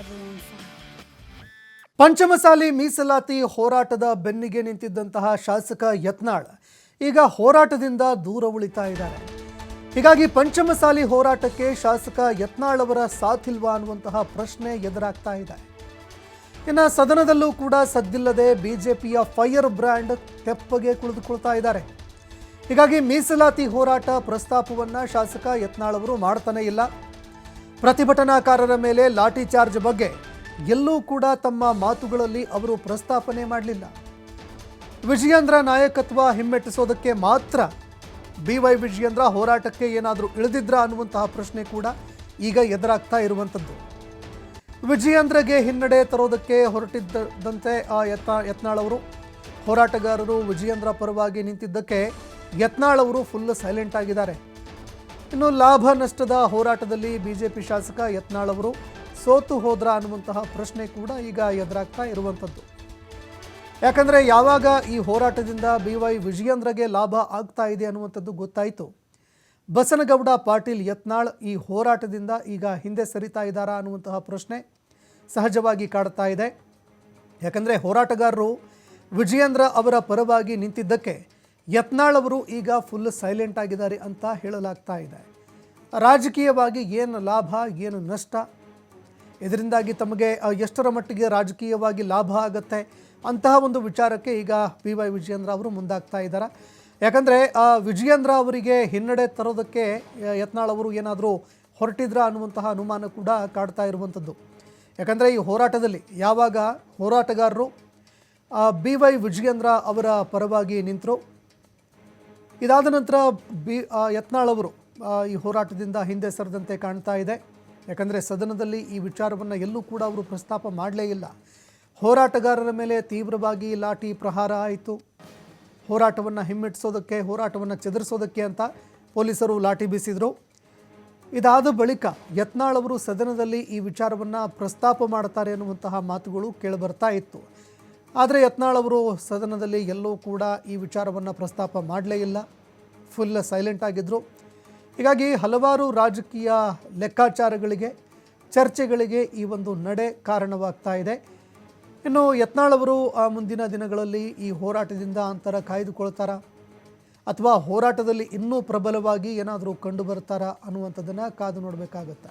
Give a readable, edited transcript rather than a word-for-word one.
everyone fine. Panchamasali ಮೀಸಲಾತಿ ಹೋರಾಟದ ಬೆನ್ನಿಗೆ ನಿಂತಿದ್ದಂತಹ ಶಾಸಕ ಯತ್ನಾಳ್ ಈಗ ಹೋರಾಟದಿಂದ ದೂರ ಉಳಿತಾ ಇದ್ದಾರೆ. ಹೀಗಾಗಿ ಪಂಚಮಸಾಲಿ ಹೋರಾಟಕ್ಕೆ ಶಾಸಕ ಯತ್ನಾಳ್ ಅವರ ಸಾಥಿಲ್ವಾ ಅನ್ನುವಂತಹ ಪ್ರಶ್ನೆ ಎದುರಾಗ್ತಾ ಇದೆ. ಇನ್ನು ಸದನದಲ್ಲೂ ಕೂಡ ಸದ್ದಿಲ್ಲದೆ ಬಿಜೆಪಿಯ ಫೈರ್ ಬ್ರ್ಯಾಂಡ್ ತೆಪ್ಪಗೆ ಕುಳಿತುಕೊಳ್ತಾ ಇದ್ದಾರೆ. ಹೀಗಾಗಿ ಮೀಸಲಾತಿ ಹೋರಾಟ ಪ್ರಸ್ತಾಪವನ್ನು ಶಾಸಕ ಯತ್ನಾಳ್ ಅವರು ಮಾಡ್ತಾನೆ ಇಲ್ಲ. ಪ್ರತಿಭಟನಾಕಾರರ ಮೇಲೆ ಲಾಠಿ ಚಾರ್ಜ್ ಬಗ್ಗೆ ಎಲ್ಲೂ ಕೂಡ ತಮ್ಮ ಮಾತುಗಳಲ್ಲಿ ಅವರು ಪ್ರಸ್ತಾಪನೆ ಮಾಡಲಿಲ್ಲ. ವಿಜಯೇಂದ್ರ ನಾಯಕತ್ವ ಹಿಮ್ಮೆಟ್ಟಿಸೋದಕ್ಕೆ ಮಾತ್ರ BY ವಿಜಯೇಂದ್ರ ಹೋರಾಟಕ್ಕೆ ಏನಾದರೂ ಇಳಿದಿದ್ರಾ ಅನ್ನುವಂತಹ ಪ್ರಶ್ನೆ ಕೂಡ ಈಗ ಎದುರಾಗ್ತಾ ಇರುವಂಥದ್ದು. ವಿಜಯೇಂದ್ರಗೆ ಹಿನ್ನಡೆ ತರೋದಕ್ಕೆ ಹೊರಟಿದ್ದಂತೆ ಯತ್ನಾಳ್ ಅವರು ಹೋರಾಟಗಾರರು ವಿಜಯೇಂದ್ರ ಪರವಾಗಿ ನಿಂತಿದ್ದಕ್ಕೆ ಯತ್ನಾಳ್ ಅವರು ಫುಲ್ ಸೈಲೆಂಟ್ ಆಗಿದ್ದಾರೆ. ಇನ್ನು ಲಾಭ ನಷ್ಟದ ಹೋರಾಟದಲ್ಲಿ ಬಿಜೆಪಿ ಶಾಸಕ ಯತ್ನಾಳ್ ಅವರು ಸೋತು ಹೋದ್ರ ಅನ್ನುವಂತಹ ಪ್ರಶ್ನೆ ಕೂಡ ಈಗ ಎದುರಾಗ್ತಾ ಇರುವಂಥದ್ದು. ಯಾಕಂದರೆ ಯಾವಾಗ ಈ ಹೋರಾಟದಿಂದ BY ವಿಜಯೇಂದ್ರಗೆ ಲಾಭ ಆಗ್ತಾ ಇದೆ ಅನ್ನುವಂಥದ್ದು ಗೊತ್ತಾಯಿತು, ಬಸನಗೌಡ ಪಾಟೀಲ್ ಯತ್ನಾಳ್ ಈ ಹೋರಾಟದಿಂದ ಈಗ ಹಿಂದೆ ಸರಿತಾ ಇದ್ದಾರಾ ಅನ್ನುವಂತಹ ಪ್ರಶ್ನೆ ಸಹಜವಾಗಿ ಕಾಡ್ತಾ ಇದೆ. ಯಾಕಂದರೆ ಹೋರಾಟಗಾರರು ವಿಜಯೇಂದ್ರ ಅವರ ಪರವಾಗಿ ನಿಂತಿದ್ದಕ್ಕೆ ಯತ್ನಾಳ್ ಅವರು ಈಗ ಫುಲ್ ಸೈಲೆಂಟ್ ಆಗಿದ್ದಾರೆ ಅಂತ ಹೇಳಲಾಗ್ತಾ ಇದೆ. ರಾಜಕೀಯವಾಗಿ ಏನು ಲಾಭ ಏನು ನಷ್ಟ, ಇದರಿಂದಾಗಿ ತಮಗೆ ಎಷ್ಟರ ಮಟ್ಟಿಗೆ ರಾಜಕೀಯವಾಗಿ ಲಾಭ ಆಗುತ್ತೆ ಅಂತಹ ಒಂದು ವಿಚಾರಕ್ಕೆ ಈಗ BY ವಿಜಯೇಂದ್ರ ಅವರು ಮುಂದಾಗ್ತಾ ಇದ್ದಾರೆ. ಯಾಕಂದರೆ ವಿಜಯೇಂದ್ರ ಅವರಿಗೆ ಹಿನ್ನಡೆ ತರೋದಕ್ಕೆ ಯತ್ನಾಳ್ ಅವರು ಏನಾದರೂ ಹೊರಟಿದ್ರ ಅನ್ನುವಂತಹ ಅನುಮಾನ ಕೂಡ ಕಾಡ್ತಾ ಇರುವಂಥದ್ದು. ಯಾಕಂದರೆ ಈ ಹೋರಾಟದಲ್ಲಿ ಯಾವಾಗ ಹೋರಾಟಗಾರರು BY ವಿಜಯೇಂದ್ರ ಅವರ ಪರವಾಗಿ ನಿಂತರು, ಇದಾದ ನಂತರ ಯತ್ನಾಳ್ ಅವರು ಈ ಹೋರಾಟದಿಂದ ಹಿಂದೆ ಸರಿದಂತೆ ಕಾಣ್ತಾ ಇದೆ. ಯಾಕಂದರೆ ಸದನದಲ್ಲಿ ಈ ವಿಚಾರವನ್ನು ಎಲ್ಲೂ ಕೂಡ ಅವರು ಪ್ರಸ್ತಾಪ ಮಾಡಲೇ ಇಲ್ಲ. ಹೋರಾಟಗಾರರ ಮೇಲೆ ತೀವ್ರವಾಗಿ ಲಾಠಿ ಪ್ರಹಾರ ಆಯಿತು. ಹೋರಾಟವನ್ನು ಹಿಮ್ಮೆಟ್ಟಿಸೋದಕ್ಕೆ, ಹೋರಾಟವನ್ನು ಚದುರಿಸೋದಕ್ಕೆ ಅಂತ ಪೊಲೀಸರು ಲಾಠಿ ಬೀಸಿದರು. ಇದಾದ ಬಳಿಕ ಯತ್ನಾಳ್ ಅವರು ಸದನದಲ್ಲಿ ಈ ವಿಚಾರವನ್ನು ಪ್ರಸ್ತಾಪ ಮಾಡ್ತಾರೆ ಅನ್ನುವಂತಹ ಮಾತುಗಳು ಕೇಳಿಬರ್ತಾ ಇತ್ತು. ಆದರೆ ಯತ್ನಾಳ್ ಅವರು ಸದನದಲ್ಲಿ ಎಲ್ಲೂ ಕೂಡ ಈ ವಿಚಾರವನ್ನು ಪ್ರಸ್ತಾಪ ಮಾಡಲೇ ಇಲ್ಲ, ಫುಲ್ ಸೈಲೆಂಟ್ ಆಗಿದ್ದರು. ಹೀಗಾಗಿ ಹಲವಾರು ರಾಜಕೀಯ ಲೆಕ್ಕಾಚಾರಗಳಿಗೆ, ಚರ್ಚೆಗಳಿಗೆ ಈ ಒಂದು ನಡೆ ಕಾರಣವಾಗ್ತಾ ಇದೆ. ಇನ್ನು ಯತ್ನಾಳ್ ಅವರು ಮುಂದಿನ ದಿನಗಳಲ್ಲಿ ಈ ಹೋರಾಟದಿಂದ ಅಂತರ ಕಾಯ್ದುಕೊಳ್ತಾರಾ ಅಥವಾ ಹೋರಾಟದಲ್ಲಿ ಇನ್ನೂ ಪ್ರಬಲವಾಗಿ ಏನಾದರೂ ಕಂಡು ಬರ್ತಾರಾ ಅನ್ನುವಂಥದ್ದನ್ನು ಕಾದು ನೋಡಬೇಕಾಗುತ್ತೆ.